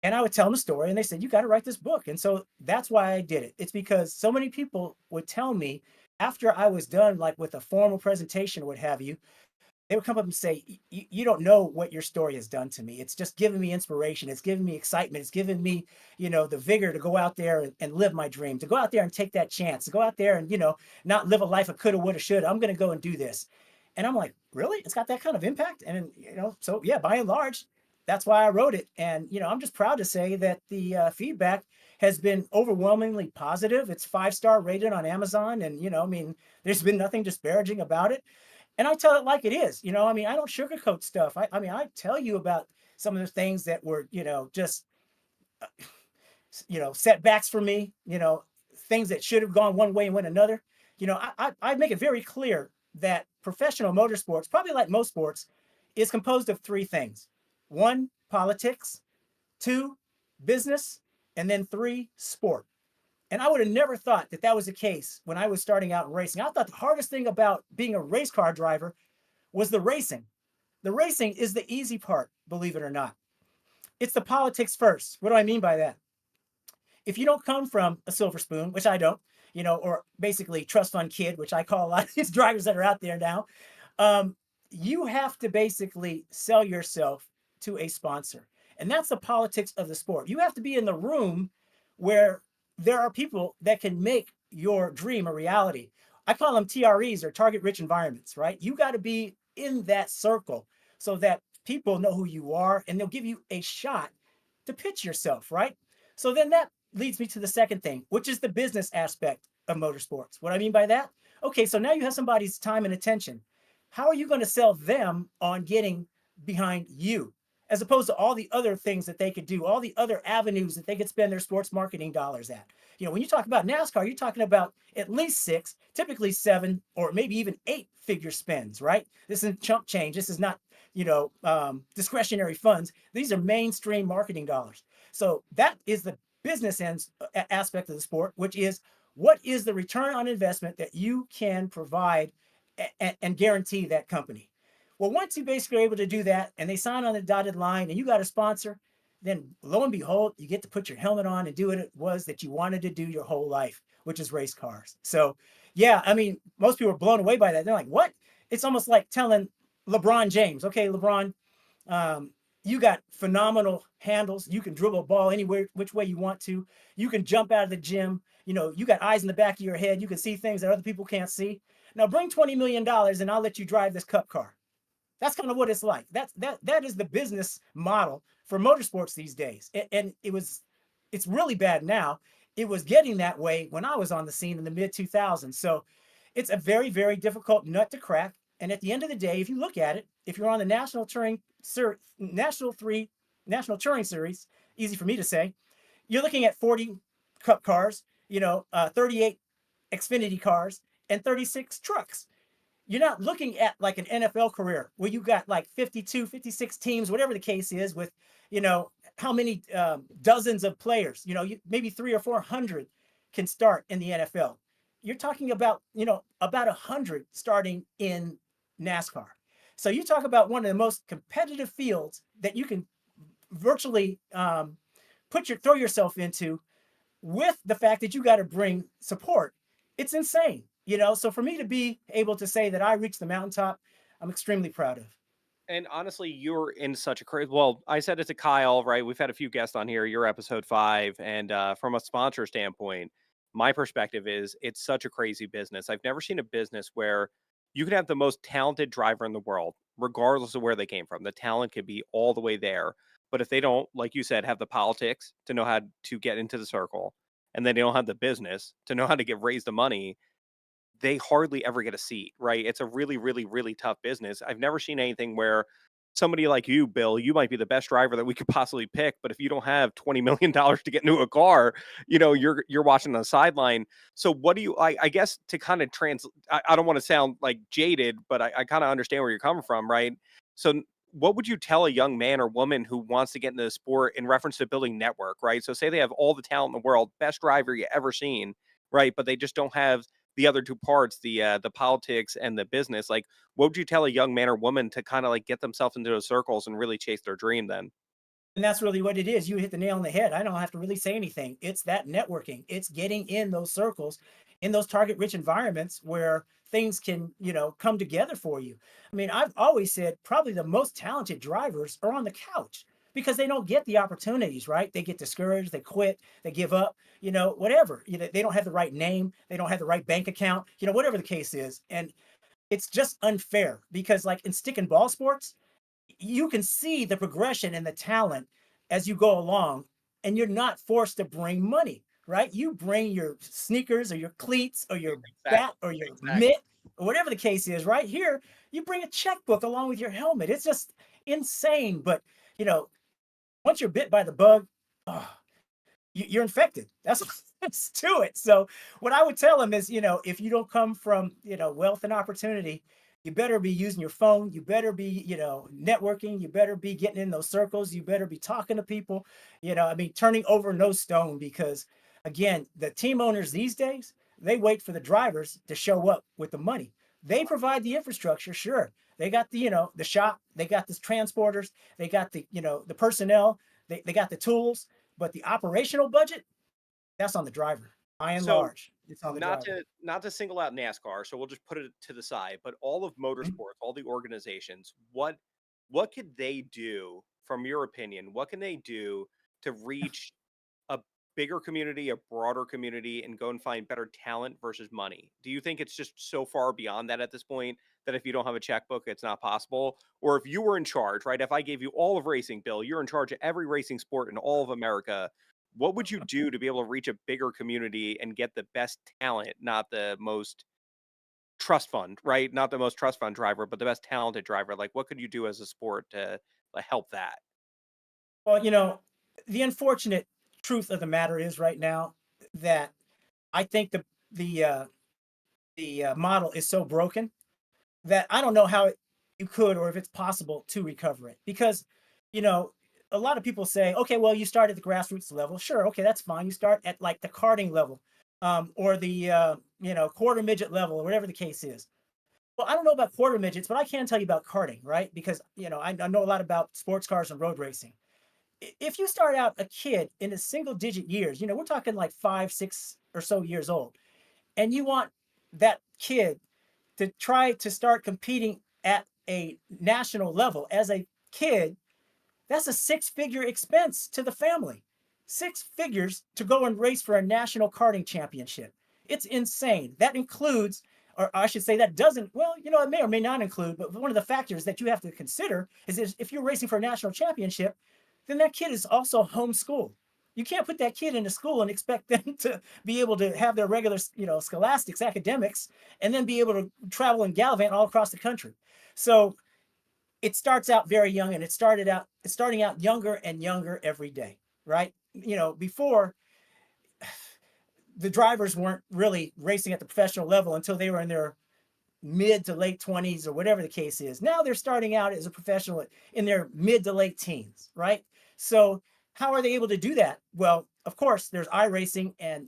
And I would tell them a story and they said, you got to write this book. And so that's why I did it. It's because so many people would tell me after I was done, like with a formal presentation or what have you, they would come up and say, you don't know what your story has done to me. It's just giving me inspiration. It's giving me excitement. It's giving me, the vigor to go out there and live my dream, to go out there and take that chance, to go out there and, not live a life of coulda, woulda, shoulda. I'm going to go and do this. And I'm like, really? It's got that kind of impact? And, so yeah, by and large, that's why I wrote it. And, I'm just proud to say that the feedback has been overwhelmingly positive. It's 5-star rated on Amazon. And, there's been nothing disparaging about it. And I tell it like it is. I don't sugarcoat stuff. I tell you about some of the things that were, just, setbacks for me, things that should have gone one way and went another. I make it very clear that professional motorsports, probably like most sports, is composed of three things. One, politics. Two, business. And then three, sport. And I would have never thought that that was the case when I was starting out in racing. I thought the hardest thing about being a race car driver was the racing. The racing is the easy part, believe it or not. It's the politics first. What do I mean by that? If you don't come from a silver spoon, which I don't, or basically trust fund kid, which I call a lot of these drivers that are out there now, you have to basically sell yourself to a sponsor. And that's the politics of the sport. You have to be in the room where there are people that can make your dream a reality. I call them TREs, or target rich environments, right? You got to be in that circle so that people know who you are and they'll give you a shot to pitch yourself, right? So then that leads me to the second thing, which is the business aspect of motorsports. What I mean by that? Okay, so now you have somebody's time and attention. How are you going to sell them on getting behind you, as opposed to all the other things that they could do, all the other avenues that they could spend their sports marketing dollars at? When you talk about NASCAR, you're talking about at least 6, typically 7, or maybe even 8-figure spends, right? This isn't chump change. This is not, discretionary funds. These are mainstream marketing dollars. So that is the business aspect of the sport, which is, what is the return on investment that you can provide and guarantee that company? Well, once you basically are able to do that and they sign on the dotted line and you got a sponsor, then lo and behold, you get to put your helmet on and do what it was that you wanted to do your whole life, which is race cars. So yeah, I mean, most people are blown away by that. They're like, what? It's almost like telling LeBron James, okay, LeBron, you got phenomenal handles. You can dribble a ball anywhere, which way you want to. You can jump out of the gym. You got eyes in the back of your head. You can see things that other people can't see. Now bring $20 million and I'll let you drive this cup car. That's kind of what it's like. That is the business model for motorsports these days. And it's really bad now. It was getting that way when I was on the scene in the mid 2000s. So it's a very, very difficult nut to crack. And at the end of the day, if you look at it, if you're on the National Touring Series, easy for me to say, you're looking at 40 cup cars, 38 Xfinity cars, and 36 trucks. You're not looking at like an NFL career where you got like 52, 56 teams, whatever the case is, with, how many dozens of players, maybe 300 or 400 can start in the NFL. You're talking about, about 100 starting in NASCAR. So you talk about one of the most competitive fields that you can virtually throw yourself into, with the fact that you got to bring support. It's insane. So for me to be able to say that I reached the mountaintop, I'm extremely proud of. And honestly, you're in such a crazy. Well, I said it to Kyle, right? We've had a few guests on here. You're episode 5, and from a sponsor standpoint, my perspective is it's such a crazy business. I've never seen a business where you can have the most talented driver in the world, regardless of where they came from. The talent could be all the way there, but if they don't, like you said, have the politics to know how to get into the circle, and then they don't have the business to know how to raise the money, they hardly ever get a seat, right? It's a really, really, really tough business. I've never seen anything where somebody like you, Bill, you might be the best driver that we could possibly pick, but if you don't have $20 million to get into a car, you're watching on the sideline. So what do you, I guess, to kind of I don't want to sound like jaded, but I kind of understand where you're coming from, right? So what would you tell a young man or woman who wants to get into the sport in reference to building network, right? So say they have all the talent in the world, best driver you ever seen, right? But they just don't have the other two parts, the politics and the business. Like, what would you tell a young man or woman to kind of like get themselves into those circles and really chase their dream then? And that's really what it is. You hit the nail on the head. I don't have to really say anything. It's that networking. It's getting in those circles, in those target rich environments where things can, come together for you. I mean, I've always said probably the most talented drivers are on the couch, because they don't get the opportunities, right? They get discouraged, they quit, they give up, whatever. They don't have the right name, they don't have the right bank account, whatever the case is. And it's just unfair, because like in stick and ball sports, you can see the progression and the talent as you go along, and you're not forced to bring money, right? You bring your sneakers or your cleats or your bat or your mitt or whatever the case is. Right here, you bring a checkbook along with your helmet. It's just insane. But once you're bit by the bug, oh, you're infected. That's that's to it. So what I would tell them is, if you don't come from, wealth and opportunity, you better be using your phone. You better be, networking. You better be getting in those circles. You better be talking to people. I mean, turning over no stone, because again, the team owners these days, they wait for the drivers to show up with the money. They provide the infrastructure, sure. They got the, the shop, they got the transporters, they got the, the personnel, they got the tools, but the operational budget, that's on the driver. By and So large, it's on the not driver. to not to single out NASCAR, so we'll just put it to the side, but all of Mhm. motorsports, all the organizations, what could they do from your opinion? What can they do to reach a bigger community, a broader community, and go and find better talent versus money? Do you think it's just so far beyond that at this point that if you don't have a checkbook, it's not possible? Or if you were in charge, right? If I gave you all of racing, Bill, you're in charge of every racing sport in all of America. What would you do to be able to reach a bigger community and get the best talent, not the most trust fund, right? Not the most trust fund driver, but the best talented driver. Like, what could you do as a sport to like, help that? Well, the unfortunate truth of the matter is right now that I think the model is so broken that I don't know how you could, or if it's possible to recover it. Because, you know, a lot of people say, okay, well, you start at the grassroots level. Sure, okay, that's fine. You start at like the karting level, or the quarter midget level, or whatever the case is. Well, I don't know about quarter midgets, but I can tell you about karting, right? Because I know a lot about sports cars and road racing. If you start out a kid in a single digit years, we're talking like 5, 6 or so years old, and you want that kid to try to start competing at a national level as a kid, that's a six-figure expense to the family. 6 figures to go and race for a national karting championship. It's insane. That includes, or I should say, that doesn't, well, it may or may not include, but one of the factors that you have to consider is if you're racing for a national championship, then that kid is also homeschooled. You can't put that kid into school and expect them to be able to have their regular, scholastics, academics, and then be able to travel and gallivant all across the country. So it starts out very young, and it's starting out younger and younger every day, right? Before, the drivers weren't really racing at the professional level until they were in their mid to late 20s or whatever the case is. Now they're starting out as a professional in their mid to late teens, right? So how are they able to do that? Well, of course, there's iRacing and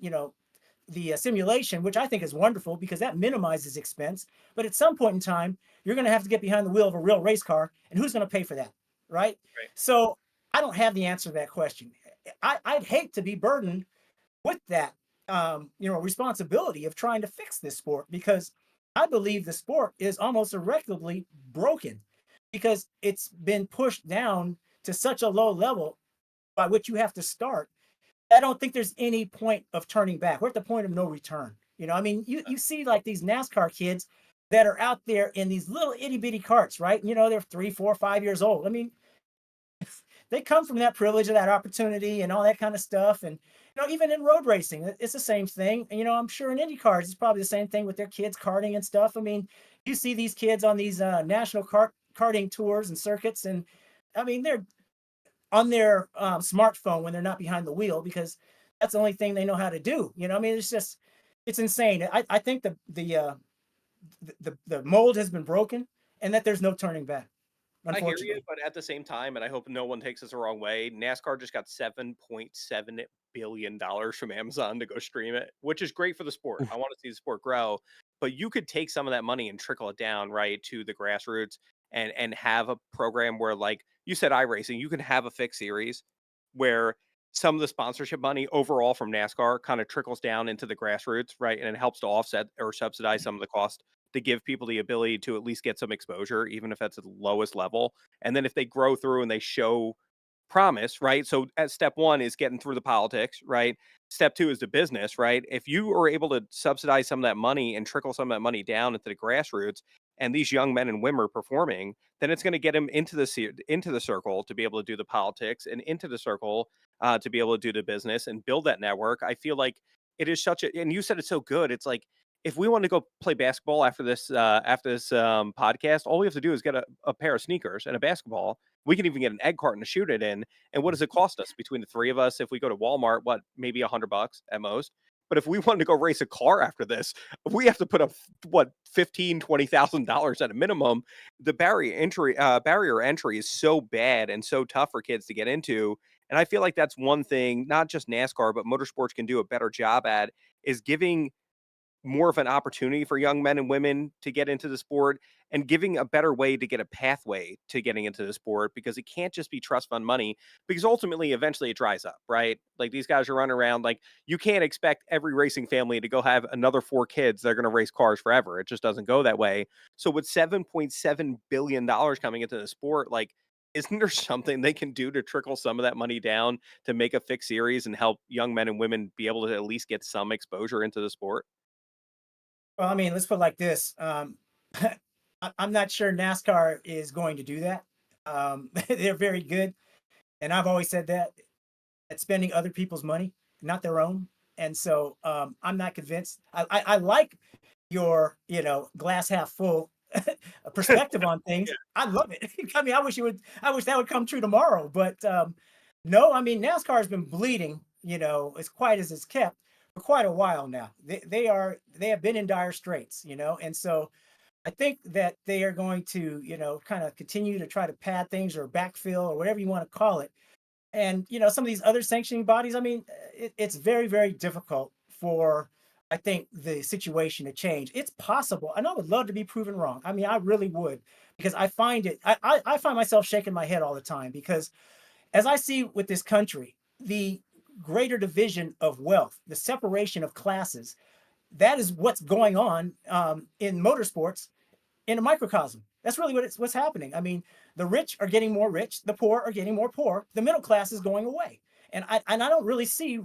the simulation, which I think is wonderful because that minimizes expense. But at some point in time, you're going to have to get behind the wheel of a real race car, and who's going to pay for that, right? Right. So I don't have the answer to that question. I'd hate to be burdened with that, responsibility of trying to fix this sport, because I believe the sport is almost irreparably broken because it's been pushed down to such a low level by which you have to start. I don't think there's any point of turning back. We're at the point of no return. I mean, you see like these NASCAR kids that are out there in these little itty bitty carts, right? They're 3, 4, 5 years old. I mean, they come from that privilege of that opportunity and all that kind of stuff. And even in road racing, it's the same thing. And I'm sure in Indy cars, it's probably the same thing with their kids karting and stuff. I mean, you see these kids on these national karting tours and circuits, and I mean, they're on their smartphone when they're not behind the wheel because that's the only thing they know how to do. I mean, it's insane. I think the mold has been broken, and that there's no turning back, I hear you, unfortunately. but at the same time, and I hope no one takes this the wrong way, NASCAR just got $7.7 billion from Amazon to go stream it, which is great for the sport. I want to see the sport grow, but you could take some of that money and trickle it down right to the grassroots and have a program where, like you said, iRacing, you can have a fixed series where some of the sponsorship money overall from NASCAR kind of trickles down into the grassroots, right? And it helps to offset or subsidize some of the cost to give people the ability to at least get some exposure, even if that's at the lowest level. And then if they grow through and they show promise, right? So at step one is getting through the politics, right? Step two is the business, right? If you are able to subsidize some of that money and trickle some of that money down into the grassroots, and these young men and women are performing, then it's going to get them into the circle to be able to do the politics, and into the circle to be able to do the business and build that network. I feel like it is such a, and you said it's so good. It's like if we want to go play basketball after this podcast, all we have to do is get a pair of sneakers and a basketball. We can even get an egg carton to shoot it in. And what does it cost us between the three of us? If we go to Walmart, what, maybe $100 at most. But if we wanted to go race a car after this, we have to put up what, $15,000-$20,000 at a minimum. The barrier entry is so bad and so tough for kids to get into. And I feel like that's one thing not just NASCAR but motorsports can do a better job at, is giving more of an opportunity for young men and women to get into the sport, and giving a better way to get a pathway to getting into the sport, because it can't just be trust fund money, because ultimately eventually it dries up, right? Like, these guys are running around, like, you can't expect every racing family to go have another 4 kids that are going to race cars forever. It just doesn't go that way. So with $7.7 billion coming into the sport, like, isn't there something they can do to trickle some of that money down to make a fixed series and help young men and women be able to at least get some exposure into the sport? Well, I mean, let's put it like this. I'm not sure NASCAR is going to do that. They're very good, and I've always said that at spending other people's money, not their own. And so I'm not convinced. I like your, glass half full perspective on things. Yeah. I love it. I mean, I wish that would come true tomorrow. But no, I mean, NASCAR has been bleeding, as quiet as it's kept for quite a while now. They have been in dire straits, and so I think that they are going to, kind of continue to try to pad things or backfill or whatever you want to call it. And some of these other sanctioning bodies, I mean, it's very, very difficult for, I think, the situation to change. It's possible, and I would love to be proven wrong. I mean, I really would, because I find myself shaking my head all the time, because as I see with this country, the greater division of wealth, the separation of classes, that is what's going on in motorsports in a microcosm. That's really what's happening. I mean, the rich are getting more rich, the poor are getting more poor, the middle class is going away. And I don't really see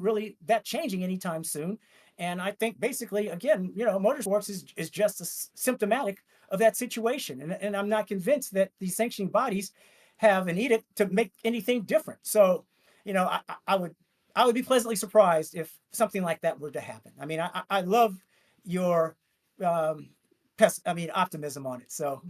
that changing anytime soon. And I think basically, again, motorsports is just symptomatic of that situation. And I'm not convinced that these sanctioning bodies have an edict to make anything different. So, I would be pleasantly surprised if something like that were to happen. I mean, I love your optimism on it. So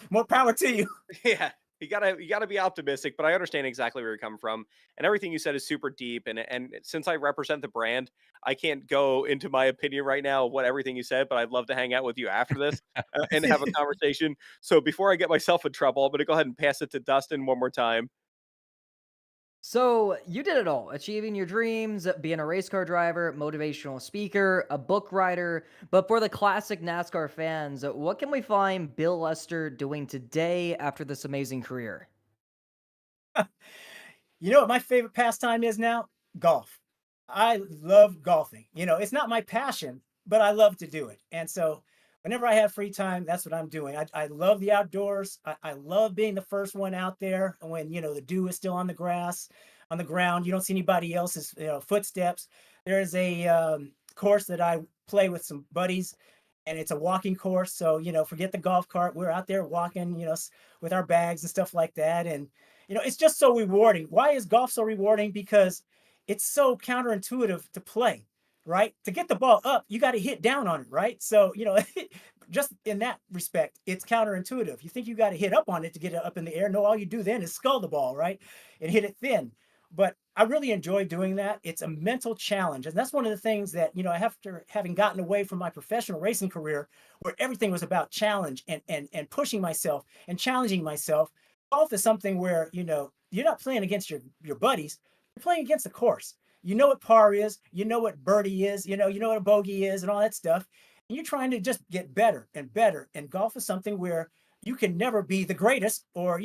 more power to you. Yeah, you gotta be optimistic, but I understand exactly where you're coming from, and everything you said is super deep. And since I represent the brand, I can't go into my opinion right now of what everything you said, but I'd love to hang out with you after this and have a conversation. So before I get myself in trouble, I'm gonna go ahead and pass it to Dustin one more time. So you did it all, achieving your dreams, being a race car driver, motivational speaker, a book writer. But for the classic NASCAR fans, what can we find Bill Lester doing today after this amazing career? You know what my favorite pastime is now? Golf. I love golfing. It's not my passion, but I love to do it. And so whenever I have free time, that's what I'm doing. I love the outdoors. I love being the first one out there when, the dew is still on the grass, on the ground. You don't see anybody else's, footsteps. There's a course that I play with some buddies, and it's a walking course. So, forget the golf cart. We're out there walking, with our bags and stuff like that. And, it's just so rewarding. Why is golf so rewarding? Because it's so counterintuitive to play, right? To get the ball up, you got to hit down on it, right? So, just in that respect, it's counterintuitive. You think you got to hit up on it to get it up in the air. No, all you do then is skull the ball, right? And hit it thin. But I really enjoy doing that. It's a mental challenge. And that's one of the things that, after having gotten away from my professional racing career, where everything was about challenge and pushing myself and challenging myself, golf is something where, you're not playing against your buddies, you're playing against the course. You know what par is, you know what birdie is, you know what a bogey is and all that stuff. And you're trying to just get better and better. And golf is something where you can never be the greatest, or,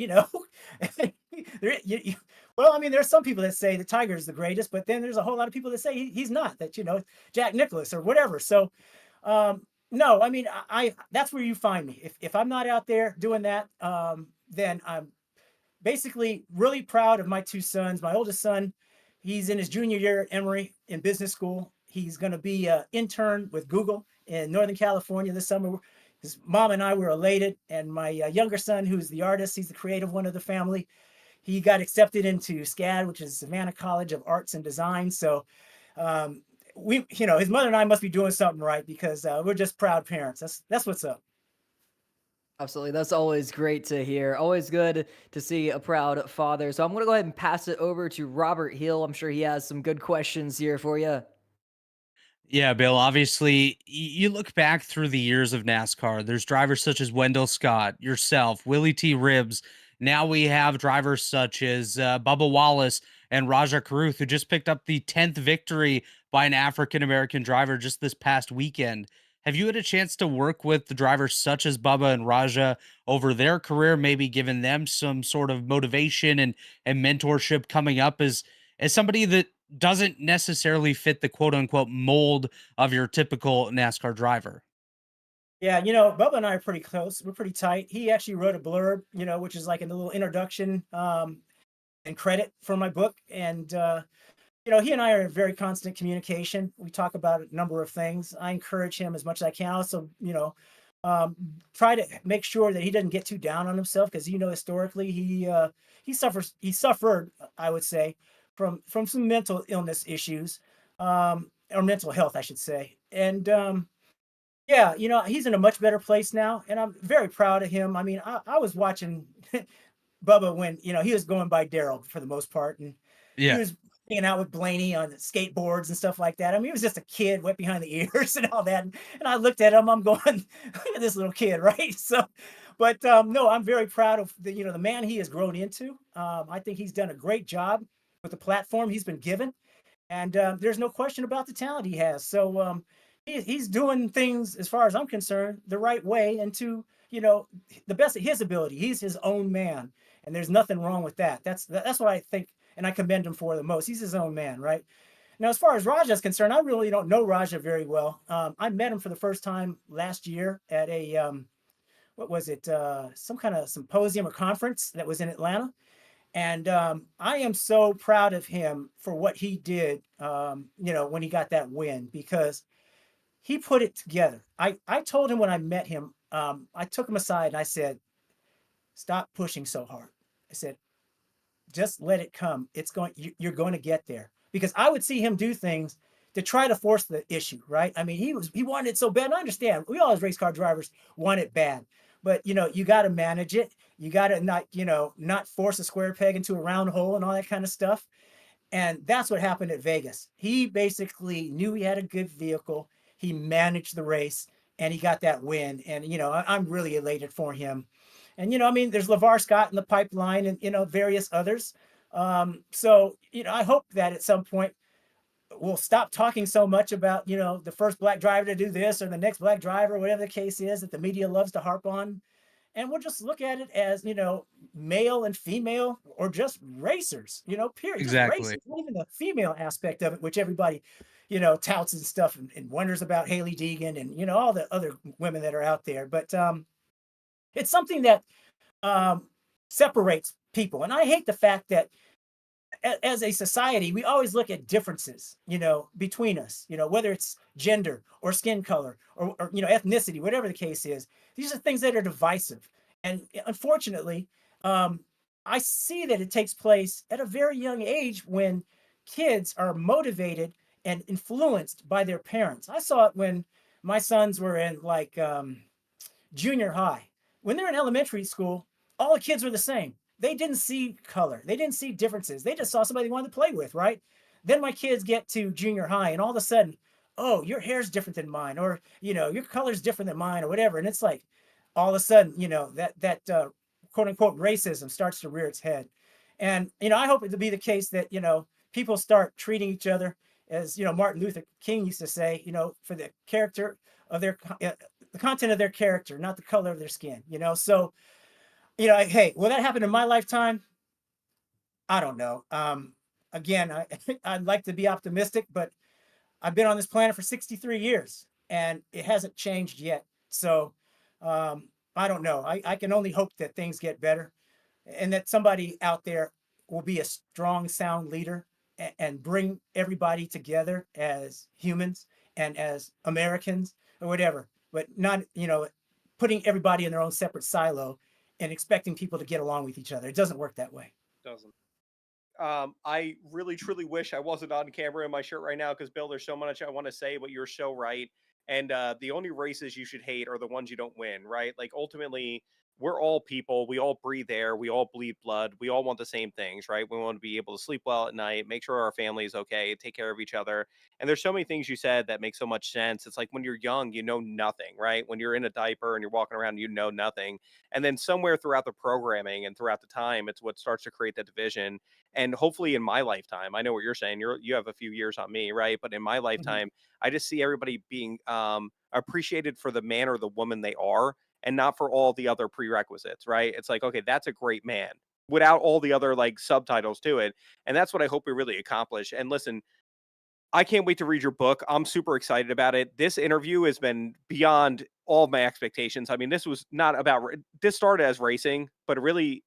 well, I mean, there's some people that say the Tiger is the greatest, but then there's a whole lot of people that say he's not, that, Jack Nicklaus or whatever. So, no, I mean, I that's where you find me. If I'm not out there doing that, then I'm basically really proud of my two sons. My oldest son, he's in his junior year at Emory in business school. He's going to be an intern with Google in Northern California this summer. His mom and I were elated. And my younger son, who's the artist, he's the creative one of the family. He got accepted into SCAD, which is Savannah College of Arts and Design. So his mother and I must be doing something right because we're just proud parents. That's what's up. Absolutely. That's always great to hear. Always good to see a proud father. So I'm going to go ahead and pass it over to Robert Hill. I'm sure he has some good questions here for you. Yeah, Bill, obviously, you look back through the years of NASCAR, there's drivers such as Wendell Scott, yourself, Willie T. Ribbs. Now we have drivers such as Bubba Wallace and Raja Karuth, who just picked up the 10th victory by an African American driver just this past weekend. Have you had a chance to work with the drivers such as Bubba and Raja over their career, maybe giving them some sort of motivation and mentorship coming up as somebody that doesn't necessarily fit the quote unquote mold of your typical NASCAR driver? Yeah, Bubba and I are pretty close. We're pretty tight. He actually wrote a blurb, which is like a little introduction and credit for my book. And he and I are in very constant communication. We talk about a number of things. I encourage him as much as I can. Also, um, try to make sure that he doesn't get too down on himself because historically he suffered, I would say, from some mental illness issues, or mental health, I should say. And yeah, he's in a much better place now, and I'm very proud of him. I mean, I was watching Bubba when he was going by Daryl for the most part, and he Yeah, was hanging out with Blaney on the skateboards and stuff like that. I mean, he was just a kid wet behind the ears and all that. And I looked at him, I'm going, look at this little kid, right? So, but no, I'm very proud of the man he has grown into. I think he's done a great job with the platform he's been given, and there's no question about the talent he has. So he's doing things, as far as I'm concerned, the right way and to the best of his ability. He's his own man, and there's nothing wrong with that. That's what I think, and I commend him for the most. He's his own man, right? Now, as far as Raja is concerned, I really don't know Raja very well. I met him for the first time last year at a what was it? Some kind of symposium or conference that was in Atlanta. And I am so proud of him for what he did, when he got that win, because he put it together. I told him when I met him, I took him aside and I said, stop pushing so hard. I said, just let it come. You're going to get there. Because I would see him do things to try to force the issue, right? I mean, he wanted it so bad. And I understand. We all as race car drivers want it bad. But you got to manage it. You got to not force a square peg into a round hole and all that kind of stuff. And that's what happened at Vegas. He basically knew he had a good vehicle. He managed the race and he got that win. And, I'm really elated for him. And, I mean, there's LeVar Scott in the pipeline and, various others. So, I hope that at some point we'll stop talking so much about, the first black driver to do this or the next black driver, whatever the case is that the media loves to harp on. And we'll just look at it as, male and female or just racers, period. Just exactly. racers, not even the female aspect of it, which everybody, touts and stuff and wonders about Haley Deegan and, all the other women that are out there. But it's something that separates people. And I hate the fact that as a society, we always look at differences, between us, whether it's gender or skin color or ethnicity, whatever the case is. These are things that are divisive. And unfortunately, I see that it takes place at a very young age when kids are motivated and influenced by their parents. I saw it when my sons were in like junior high. When they're in elementary school, all the kids were the same. They didn't see color. They didn't see differences. They just saw somebody they wanted to play with, right? Then my kids get to junior high and all of a sudden, oh, your hair's different than mine, or, your color's different than mine, or whatever. And it's like, all of a sudden, that quote unquote racism starts to rear its head. And, I hope it to be the case that, people start treating each other as, Martin Luther King used to say, for the character of the content of their character, not the color of their skin, So, hey, will that happen in my lifetime? I don't know. Again, I'd like to be optimistic, but I've been on this planet for 63 years and it hasn't changed yet. So I don't know. I can only hope that things get better and that somebody out there will be a strong, sound leader and bring everybody together as humans and as Americans or whatever, but not, putting everybody in their own separate silo and expecting people to get along with each other. It doesn't work that way. Doesn't. I really truly wish I wasn't on camera in my shirt right now because Bill, there's so much I want to say, but you're so right. And the only races you should hate are the ones you don't win, right? Like ultimately, we're all people. We all breathe air. We all bleed blood. We all want the same things, right? We want to be able to sleep well at night, make sure our family is okay, take care of each other. And there's so many things you said that make so much sense. It's like when you're young, you know nothing, right? When you're in a diaper and you're walking around, you know nothing. And then somewhere throughout the programming and throughout the time, it's what starts to create that division. And hopefully in my lifetime, I know what you're saying, you have a few years on me, right? But in my Mhm. lifetime, I just see everybody being appreciated for the man or the woman they are, and not for all the other prerequisites, right? It's like, okay, that's a great man without all the other like subtitles to it. And that's what I hope we really accomplish. And listen, I can't wait to read your book. I'm super excited about it. This interview has been beyond all of my expectations. I mean, this was not about this started as racing, but it really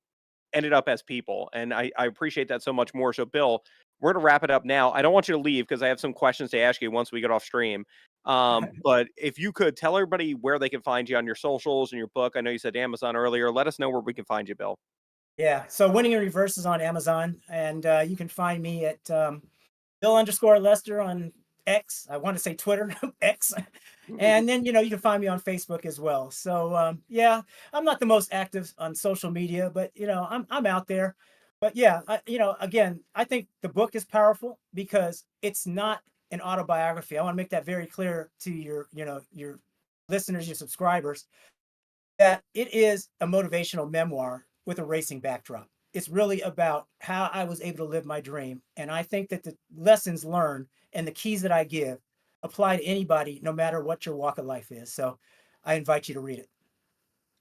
ended up as people. And I appreciate that so much more. So, Bill, we're going to wrap it up now. I don't want you to leave because I have some questions to ask you once we get off stream. But if you could tell everybody where they can find you on your socials and your book. I know you said Amazon earlier. Let us know where we can find you, Bill. Yeah. So Winning in Reverse is on Amazon, and you can find me at Bill_Lester on X. I want to say Twitter, X. And then, you can find me on Facebook as well. So yeah, I'm not the most active on social media, but I'm out there. But yeah, again, I think the book is powerful because it's not an autobiography. I want to make that very clear to your listeners, your subscribers, that it is a motivational memoir with a racing backdrop. It's really about how I was able to live my dream. And I think that the lessons learned and the keys that I give apply to anybody, no matter what your walk of life is. So I invite you to read it.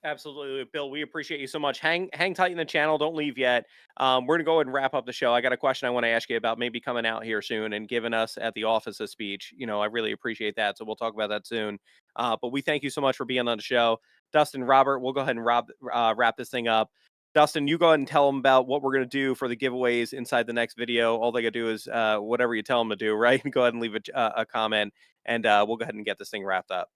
Absolutely, Bill. We appreciate you so much. Hang tight in the channel. Don't leave yet. We're gonna go ahead and wrap up the show. I got a question I want to ask you about maybe coming out here soon and giving us at the office a speech. I really appreciate that. So we'll talk about that soon. But we thank you so much for being on the show, Dustin, Robert. We'll go ahead and wrap this thing up. Dustin, you go ahead and tell them about what we're gonna do for the giveaways inside the next video. All they gotta do is whatever you tell them to do, right? Go ahead and leave a comment, and we'll go ahead and get this thing wrapped up.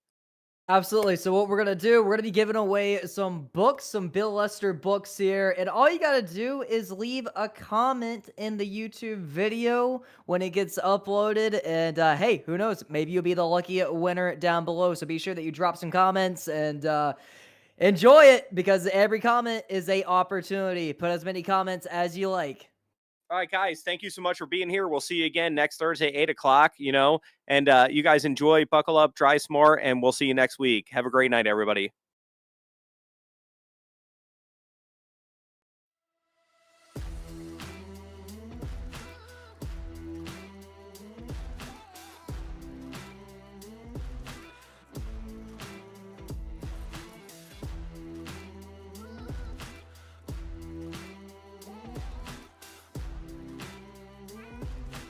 Absolutely. So what we're gonna do, we're gonna be giving away some books, some Bill Lester books here, and all you gotta do is leave a comment in the YouTube video when it gets uploaded. And hey, who knows? Maybe you'll be the lucky winner down below. So be sure that you drop some comments and enjoy it because every comment is a opportunity. Put as many comments as you like. All right, guys, thank you so much for being here. We'll see you again next Thursday, 8 o'clock, and you guys enjoy, buckle up, drive smart, and we'll see you next week. Have a great night, everybody.